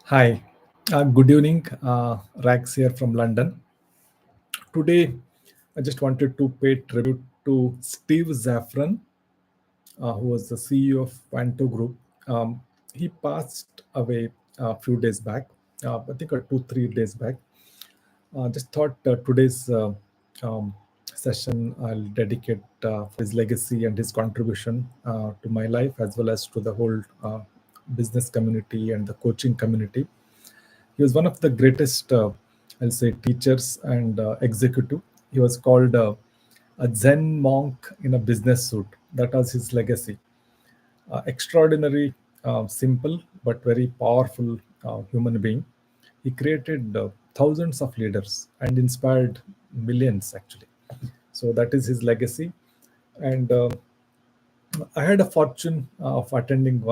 Hi, good evening. Rax here from London. Today, I just wanted to pay tribute to Steve Zafron, who was the CEO of Panto Group. He passed away a few days back, I think 2, 3 days back. Just thought today's um, session I'll dedicate for his legacy and his contribution to my life as well as to the whole business community and the coaching community. He was one of the greatest, I'll say, teachers and executive. He was called a Zen monk in a business suit. That was his legacy. Extraordinary, simple but very powerful human being. He created thousands of leaders and inspired millions actually. So that is his legacy. And I had a fortune of attending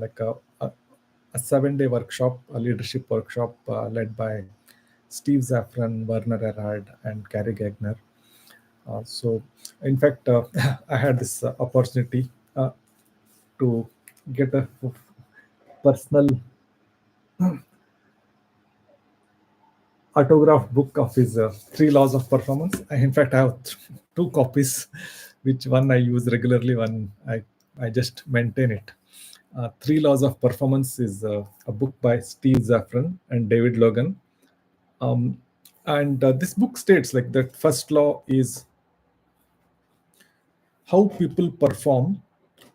like a 7 day workshop, a leadership workshop led by Steve Zafron, Werner Erhard, and Gary Gagner. So, in fact, I had this opportunity to get a personal autograph book of his three laws of performance. In fact, I have two copies, which one I use regularly, one I just maintain it. Three laws of performance is a book by Steve Zafron and David Logan. Um, and this book states like that first law is how people perform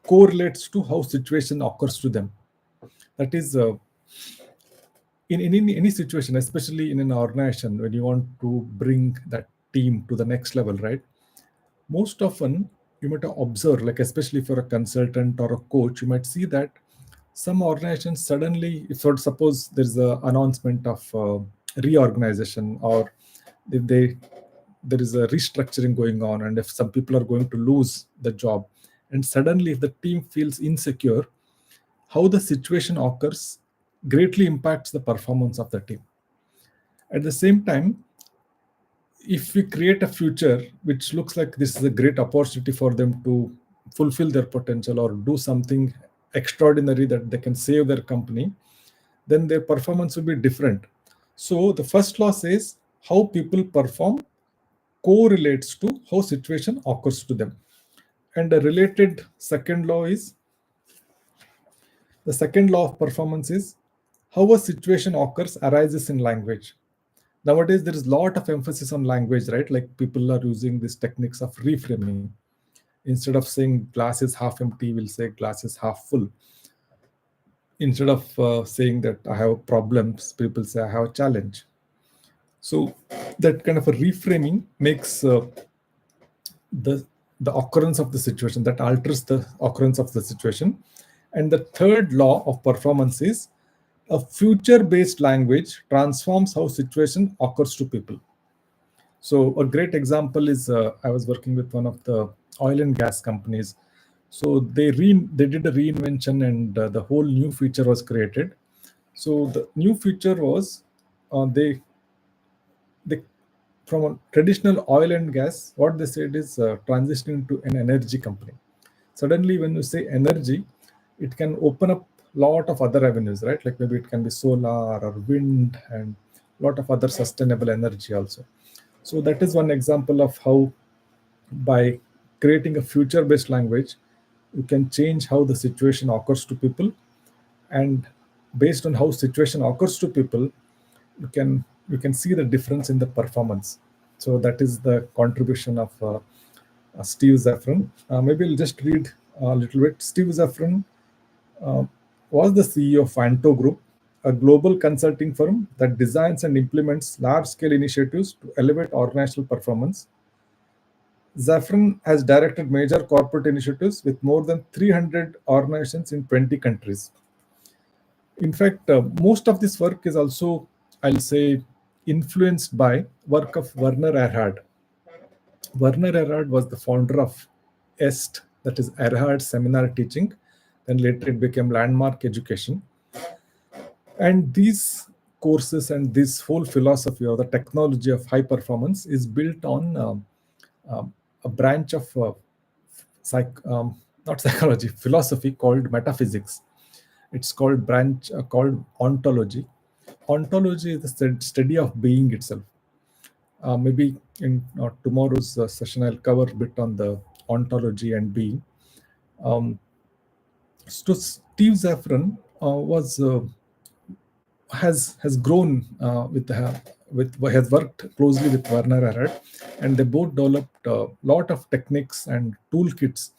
correlates to how situation occurs to them. That is, in any situation, especially in an organization, when you want to bring that team to the next level, right? Most often, you might observe, like especially for a consultant or a coach, you might see that some organizations suddenly, if for suppose there's an announcement of reorganization, or if there is a restructuring going on, and if some people are going to lose the job, and suddenly if the team feels insecure, how the situation occurs greatly impacts the performance of the team. At the same time, if we create a future which looks like this is a great opportunity for them to fulfill their potential or do something extraordinary that they can save their company, then their performance will be different. So the first law says how people perform correlates to how situation occurs to them. And a related second law is the second law of performance is how a situation occurs arises in language. Nowadays, there is a lot of emphasis on language, right? Like people are using these techniques of reframing. Instead of saying glass is half empty, we'll say glass is half full. Instead of saying that I have problems, people say I have a challenge. So that kind of a reframing makes the the occurrence of the situation, that alters the occurrence of the situation. And the third law of performance is a future based language transforms how situation occurs to people. So a great example is I was working with one of the oil and gas companies. So they did a reinvention, and the whole new feature was created. So the new feature was they from a traditional oil and gas, what they said is transitioning to an energy company. Suddenly, when you say energy, it can open up a lot of other avenues, right? Like maybe it can be solar or wind and a lot of other sustainable energy also. So that is one example of how by creating a future based language, you can change how the situation occurs to people, and based on how situation occurs to people, you can see the difference in the performance. So that is the contribution of Steve Zafron. Maybe I'll just read a little bit. Steve Zafron uh, was the CEO of Anto Group, a global consulting firm that designs and implements large scale initiatives to elevate organizational performance. Zafran has directed major corporate initiatives with more than 300 organizations in 20 countries. In fact, most of this work is also, I'll say, influenced by work of Werner Erhard. Werner Erhard was the founder of EST, that is Erhard Seminar Teaching. Then later it became Landmark Education. And these courses and this whole philosophy or the technology of high performance is built on a branch of psych, not psychology, philosophy called metaphysics. It's called branch called ontology. Ontology is the study of being itself. Maybe in tomorrow's session, I'll cover a bit on the ontology and being. Um, so Steve Zafron was has grown with has worked closely with Werner Erhard, and they both developed a lot of techniques and toolkits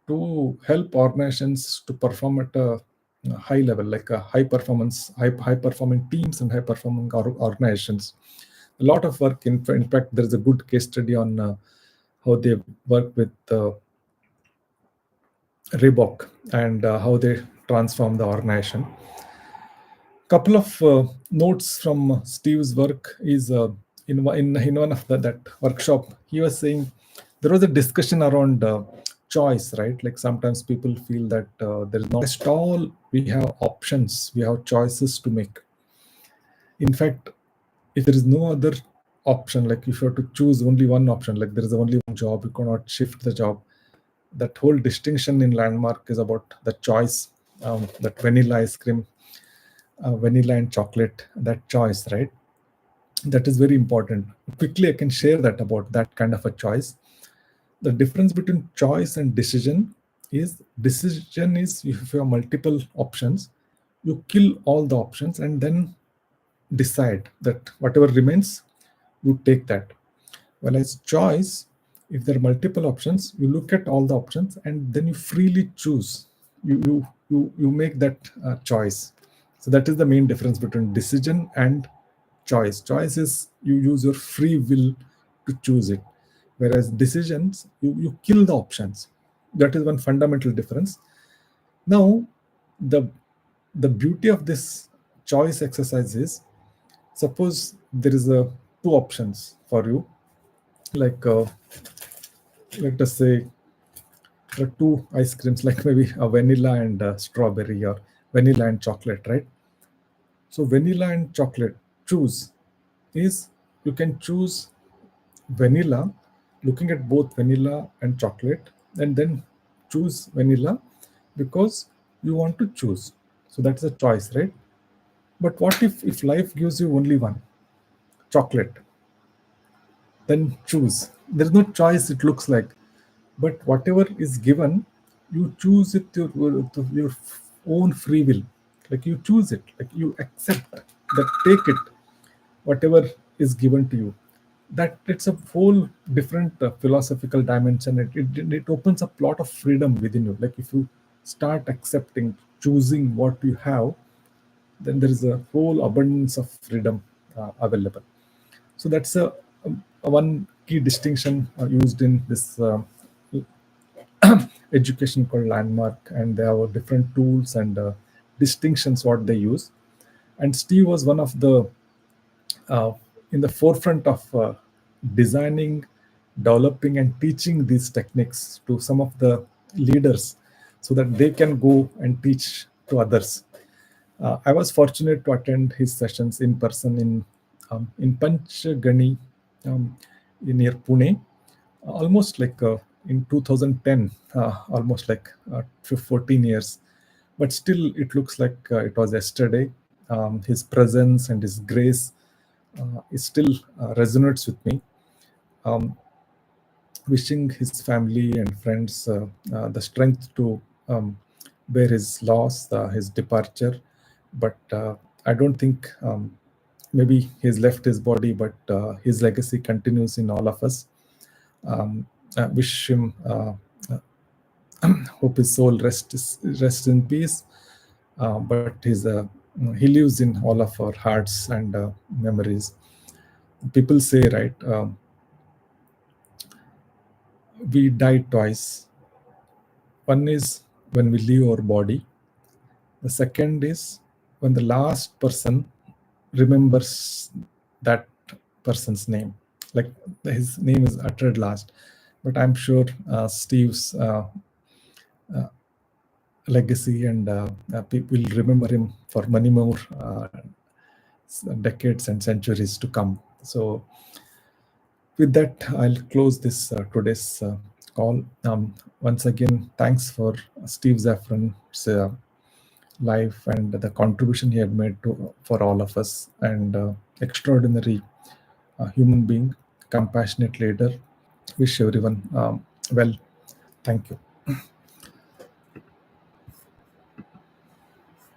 to help organizations to perform at a high level, like a high performing teams and high performing organizations. A lot of work. In fact, there is a good case study on how they work with Reebok and how they transform the organization. Couple of notes from Steve's work is in one of that workshop. He was saying there was a discussion around choice, right? Like sometimes people feel that there is not at all. We have options, we have choices to make. In fact, if there is no other option, like if you have to choose only one option, like there is only one job, you cannot shift the job. That whole distinction in Landmark is about the choice, that vanilla ice cream, vanilla and chocolate, that choice, right? That is very important. Quickly, I can share that about that kind of a choice. The difference between choice and decision is if you have multiple options, you kill all the options and then decide that whatever remains, you take that. Whereas choice, if there are multiple options, you look at all the options and then you freely choose. You make that choice. So that is the main difference between decision and choice. Choice is you use your free will to choose it, whereas decisions, you kill the options. That is one fundamental difference. Now, the the beauty of this choice exercise is, suppose there is a two options for you, like let us say there are two ice creams, like maybe a vanilla and strawberry, or vanilla and chocolate, right? So vanilla and chocolate, choose is, you can choose vanilla, looking at both vanilla and chocolate, and then choose vanilla because you want to choose. So that's a choice, right? But what if life gives you only one, chocolate? Then choose. There's no choice, it looks like. But whatever is given, you choose it to your own free will. Like you choose it, like you accept that, take it, whatever is given to you. That it's a whole different philosophical dimension. It opens up a lot of freedom within you. Like if you start accepting, choosing what you have, then there is a whole abundance of freedom available. So that's a one key distinction used in this education called Landmark, and they have different tools and distinctions what they use. And Steve was one of the uh, in the forefront of designing, developing, and teaching these techniques to some of the leaders so that they can go and teach to others. I was fortunate to attend his sessions in person in Panchgani, near Pune, almost like in 2010, almost like 14 years. But still, it looks like it was yesterday. His presence and his grace it still resonates with me. Um, Wishing his family and friends the strength to bear his loss, his departure. But I don't think maybe he's left his body, but his legacy continues in all of us. I wish him, hope his soul rest in peace. But he lives in all of our hearts and memories. People say, right, we die twice. One is when we leave our body. The second is when the last person remembers that person's name. Like his name is uttered last. But I'm sure Steve's legacy and people will remember him for many more decades and centuries to come. So with that, I'll close this today's call. Once again, thanks for Steve Zafron's life and the contribution he had made for all of us, and extraordinary human being, compassionate leader. Wish everyone well. Thank you.